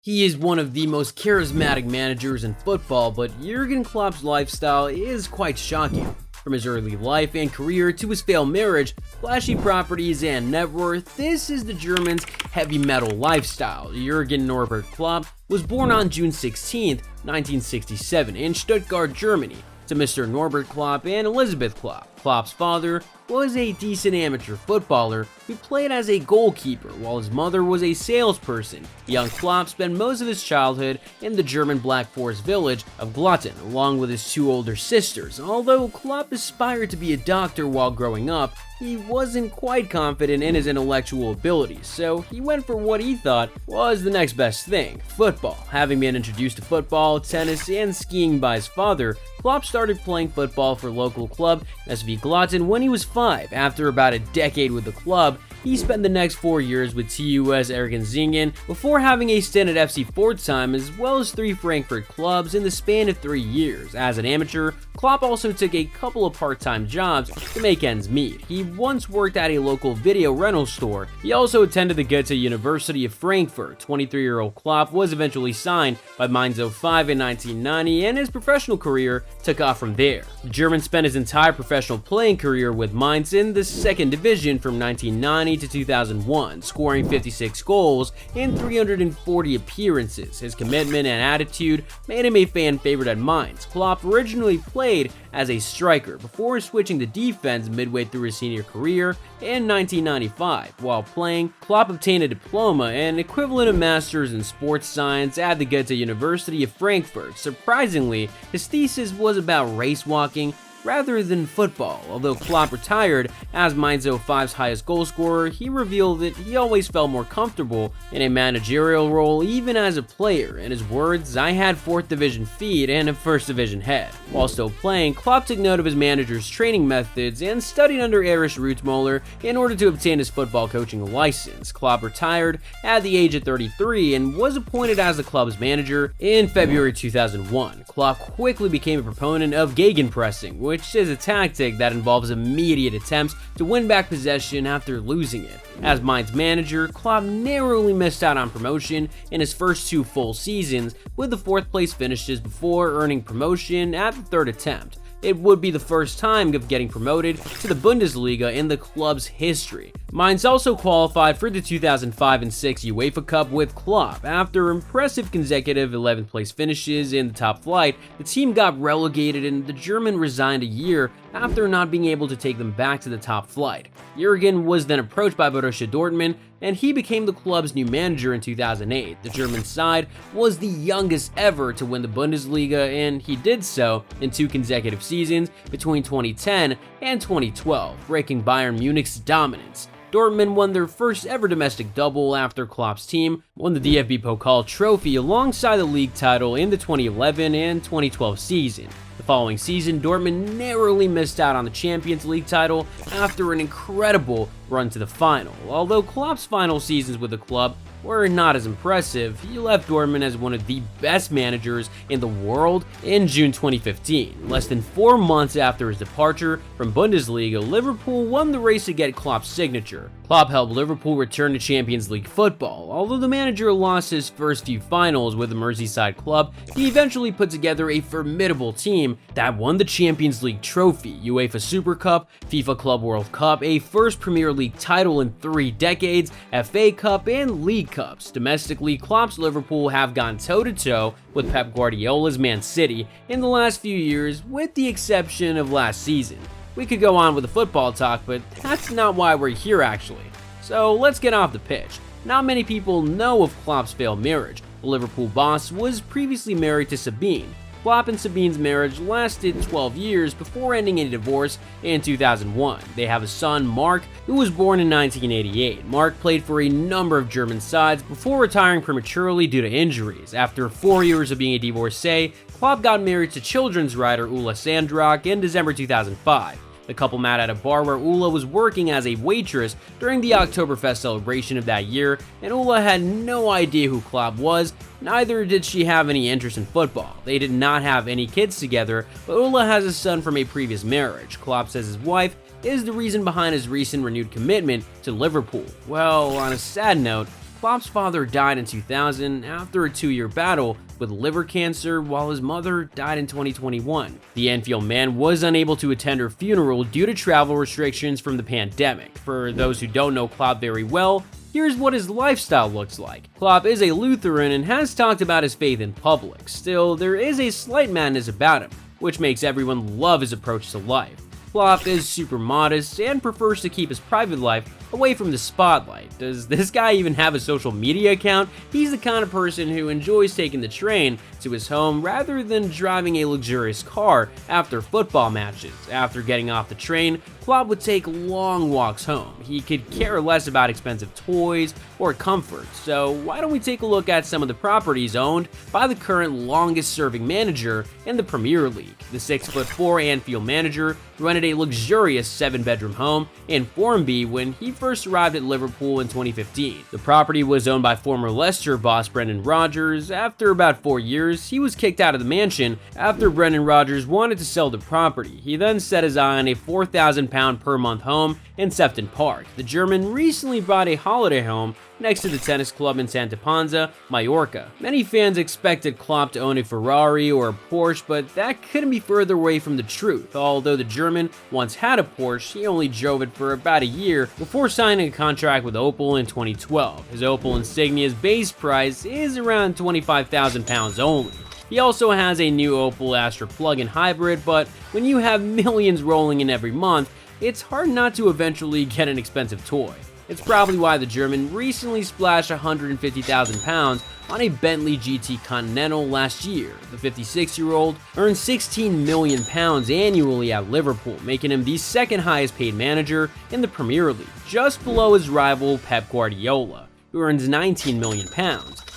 He is one of the most charismatic managers in football, but Jurgen Klopp's lifestyle is quite shocking. From his early life and career to his failed marriage, flashy properties, and net worth, this is the German's heavy metal lifestyle. Jurgen Norbert Klopp was born on June 16, 1967 in Stuttgart, Germany, to Mr. Norbert Klopp and Elizabeth Klopp. Klopp's father was a decent amateur footballer who played as a goalkeeper, while his mother was a salesperson. Young Klopp spent most of his childhood in the German Black Forest village of Glotten, along with his two older sisters. Although Klopp aspired to be a doctor while growing up, he wasn't quite confident in his intellectual abilities, so he went for what he thought was the next best thing: football. Having been introduced to football, tennis, and skiing by his father, Klopp started playing football for local club SV Glotten when he was 5. After about a decade with the club, he spent the next 4 years with TuS Ergenzingen before having a stint at FC Pforzheim as well as 3 Frankfurt clubs in the span of 3 years. As an amateur, Klopp also took a couple of part-time jobs to make ends meet. He once worked at a local video rental store. He also attended the Goethe University of Frankfurt. 23-year-old Klopp was eventually signed by Mainz 05 in 1990, and his professional career took off from there. The German spent his entire professional playing career with Mainz in the second division from 1990 to 2001, scoring 56 goals in 340 appearances. His commitment and attitude made him a fan favorite at Mainz. Klopp originally played as a striker before switching to defense midway through his senior career in 1995. While playing, Klopp obtained a diploma and equivalent of masters in sports science at the Goethe University of Frankfurt. Surprisingly, his thesis was about race walking rather than football. Although Klopp retired as Mainz 05's highest goal scorer, he revealed that he always felt more comfortable in a managerial role even as a player. In his words, "I had 4th division feet and a 1st division head." While still playing, Klopp took note of his manager's training methods and studied under Erich Ruthmoller in order to obtain his football coaching license. Klopp retired at the age of 33 and was appointed as the club's manager in February 2001. Klopp quickly became a proponent of gegenpressing, which is a tactic that involves immediate attempts to win back possession after losing it. As Mainz manager, Klopp narrowly missed out on promotion in his first 2 full seasons, with the 4th place finishes before earning promotion at the 3rd attempt. It would be the first time of getting promoted to the Bundesliga in the club's history. Mainz also qualified for the 2005 and 6 UEFA Cup with Klopp. After impressive consecutive 11th place finishes in the top flight, the team got relegated and the German resigned a year after not being able to take them back to the top flight. Jurgen was then approached by Borussia Dortmund, and he became the club's new manager in 2008. The German side was the youngest ever to win the Bundesliga, and he did so in 2 consecutive seasons between 2010 and 2012, breaking Bayern Munich's dominance. Dortmund won their first ever domestic double after Klopp's team won the DFB Pokal trophy alongside the league title in the 2011 and 2012 season. The following season, Dortmund narrowly missed out on the Champions League title after an incredible run to the final. Although Klopp's final seasons with the club were not as impressive, he left Dortmund as one of the best managers in the world in June 2015. Less than 4 months after his departure from Bundesliga, Liverpool won the race to get Klopp's signature. Klopp helped Liverpool return to Champions League football. Although the manager lost his first few finals with the Merseyside club, he eventually put together a formidable team that won the Champions League trophy, UEFA Super Cup, FIFA Club World Cup, a first Premier League title in 3 decades, FA Cup, and League Cups. Domestically, Klopp's Liverpool have gone toe-to-toe with Pep Guardiola's Man City in the last few years, with the exception of last season. We could go on with the football talk, but that's not why we're here actually. So let's get off the pitch. Not many people know of Klopp's failed marriage. The Liverpool boss was previously married to Sabine. Klopp and Sabine's marriage lasted 12 years before ending in a divorce in 2001. They have a son, Mark, who was born in 1988. Mark played for a number of German sides before retiring prematurely due to injuries. After 4 years of being a divorcee, Klopp got married to children's writer Ulla Sandrock in December 2005. The couple met at a bar where Ulla was working as a waitress during the Oktoberfest celebration of that year, and Ulla had no idea who Klopp was, neither did she have any interest in football. They did not have any kids together, but Ulla has a son from a previous marriage. Klopp says his wife is the reason behind his recent renewed commitment to Liverpool. Well, on a sad note, Klopp's father died in 2000 after a 2-year battle with liver cancer, while his mother died in 2021. The Anfield man was unable to attend her funeral due to travel restrictions from the pandemic. For those who don't know Klopp very well, here's what his lifestyle looks like. Klopp is a Lutheran and has talked about his faith in public. Still, there is a slight madness about him, which makes everyone love his approach to life. Klopp is super modest and prefers to keep his private life away from the spotlight. Does this guy even have a social media account? He's the kind of person who enjoys taking the train to his home rather than driving a luxurious car after football matches. After getting off the train, Klopp would take long walks home. He could care less about expensive toys or comfort. So why don't we take a look at some of the properties owned by the current longest-serving manager in the Premier League. The 6'4" Anfield manager rented a luxurious 7-bedroom home in Formby when he first arrived at Liverpool in 2015. The property was owned by former Leicester boss Brendan Rodgers. After about 4 years, he was kicked out of the mansion after Brendan Rodgers wanted to sell the property. He then set his eye on a £4,000 per month home in Sefton Park. The German recently bought a holiday home next to the tennis club in Santa Ponza, Mallorca. Many fans expected Klopp to own a Ferrari or a Porsche, but that couldn't be further away from the truth. Although the German once had a Porsche, he only drove it for about a year before signing a contract with Opel in 2012. His Opel Insignia's base price is around £25,000 only. He also has a new Opel Astra plug-in hybrid, but when you have millions rolling in every month, it's hard not to eventually get an expensive toy. It's probably why the German recently splashed £150,000 on a Bentley GT Continental last year. The 56-year-old earns £16 million annually at Liverpool, making him the second highest paid manager in the Premier League, just below his rival Pep Guardiola, who earns £19 million.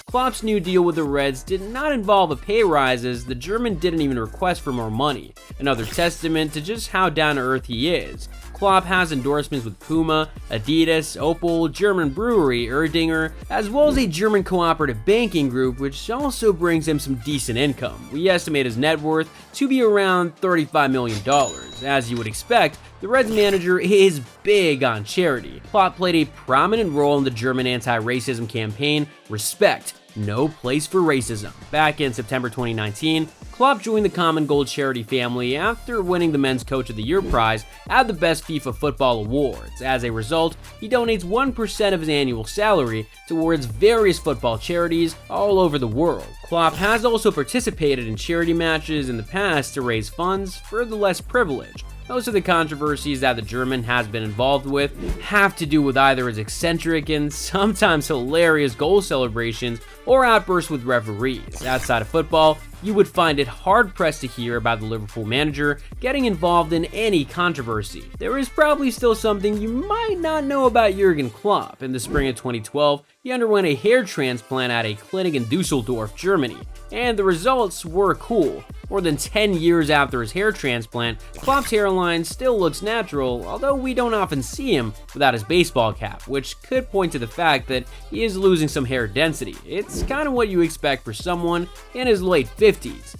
Klopp's new deal with the Reds did not involve a pay rise, as the German didn't even request for more money, another testament to just how down-to-earth he is. Klopp has endorsements with Puma, Adidas, Opel, German brewery Erdinger, as well as a German cooperative banking group, which also brings him some decent income. We estimate his net worth to be around $35 million. As you would expect, the Reds manager is big on charity. Klopp played a prominent role in the German anti-racism campaign, Respect, No Place for Racism. Back in September 2019, Klopp joined the Common Gold charity family after winning the Men's Coach of the Year prize at the Best FIFA Football Awards. As a result, he donates 1% of his annual salary towards various football charities all over the world. Klopp has also participated in charity matches in the past to raise funds for the less privileged. Most of the controversies that the German has been involved with have to do with either his eccentric and sometimes hilarious goal celebrations or outbursts with referees. Outside of football, you would find it hard-pressed to hear about the Liverpool manager getting involved in any controversy. There is probably still something you might not know about Jurgen Klopp. In the spring of 2012, he underwent a hair transplant at a clinic in Dusseldorf, Germany, and the results were cool. More than 10 years after his hair transplant, Klopp's hairline still looks natural, although we don't often see him without his baseball cap, which could point to the fact that he is losing some hair density. It's kind of what you expect for someone in his late 50s.